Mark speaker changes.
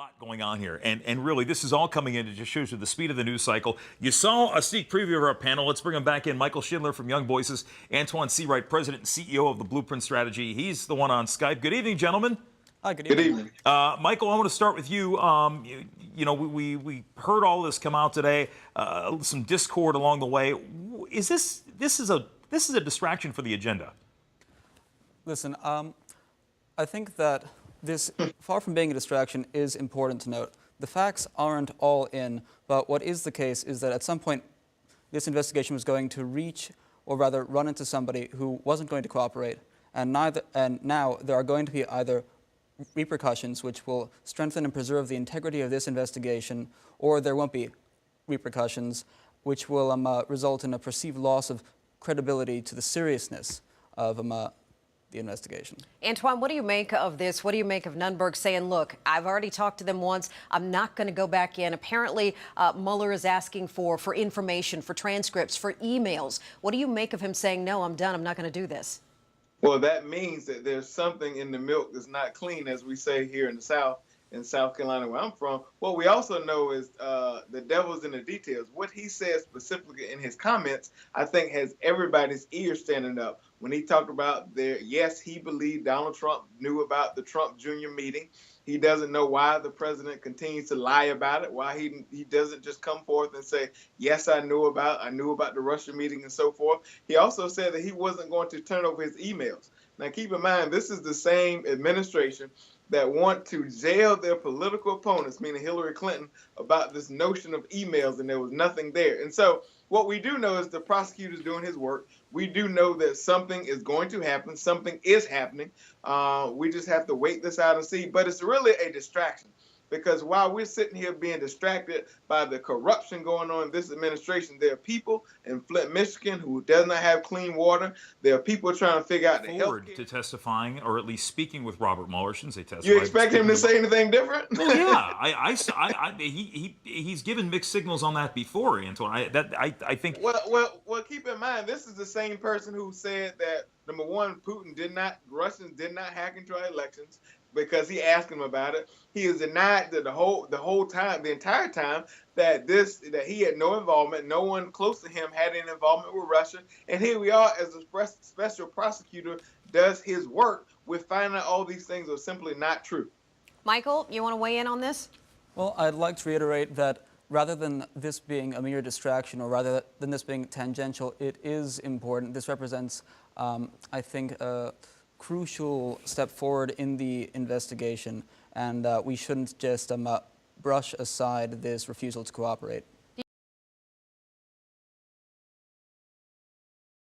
Speaker 1: lot going on here, and really, this is all coming in. It just shows you the speed of the news cycle. You saw a sneak preview of our panel. Let's bring him back in. Michael Shindler from Young Voices, Antoine Seawright, President and CEO of the Blueprint Strategy. He's the one on Skype. Good evening, gentlemen.
Speaker 2: Hi, good evening.
Speaker 1: Michael, I want to start with you. You know, we heard all this come out today. Some discord along the way. Is this is a distraction for the agenda?
Speaker 2: Listen, I think that this, far from being a distraction, is important to note. The facts aren't all in, but what is the case is that at some point this investigation was going to reach, or rather run into somebody who wasn't going to cooperate, and now there are going to be either repercussions which will strengthen and preserve the integrity of this investigation, or there won't be repercussions which will result in a perceived loss of credibility to the seriousness of the investigation.
Speaker 3: Antoine, what do you make of this? What do you make of Nunberg saying, look, I've already talked to them once. I'm not going to go back in. Apparently, Mueller is asking for information, for transcripts, for emails. What do you make of him saying, no, I'm done. I'm not going to do this?
Speaker 4: Well, that means that there's something in the milk that's not clean, as we say here in the South, in South Carolina, where I'm from. What we also know is the devil's in the details. What he said specifically in his comments, I think, has everybody's ears standing up. When he talked about yes, he believed Donald Trump knew about the Trump Jr. meeting. He doesn't know why the president continues to lie about it, why he doesn't just come forth and say, yes, I knew about the Russia meeting and so forth. He also said that he wasn't going to turn over his emails. Now, keep in mind, this is the same administration that want to jail their political opponents, meaning Hillary Clinton, about this notion of emails, and there was nothing there. And so what we do know is the prosecutor's doing his work. We do know that something is going to happen. Something is happening. We just have to wait this out and see. But it's really a distraction, because while we're sitting here being distracted by the corruption going on in this administration, there are people in Flint, Michigan, who does not have clean water. There are people trying to figure out the
Speaker 1: Forward to testifying, or at least speaking with Robert Mueller. Shouldn't say testifying.
Speaker 4: You expect him to say anything different?
Speaker 1: Well, yeah. He's given mixed signals on that before, Antoine. I think.
Speaker 4: Well, keep in mind, this is the same person who said that, number one, Russians did not hack into our elections, because he asked him about it. He has denied that the entire time that he had no involvement. No one close to him had any involvement with Russia. And here we are, as a special prosecutor does his work, with finding out all these things are simply not true.
Speaker 3: Michael, you want to weigh in on this?
Speaker 2: Well, I'd like to reiterate that rather than this being a mere distraction, or rather than this being tangential, it is important. This represents, I think, a crucial step forward in the investigation, and we shouldn't just brush aside this refusal to cooperate.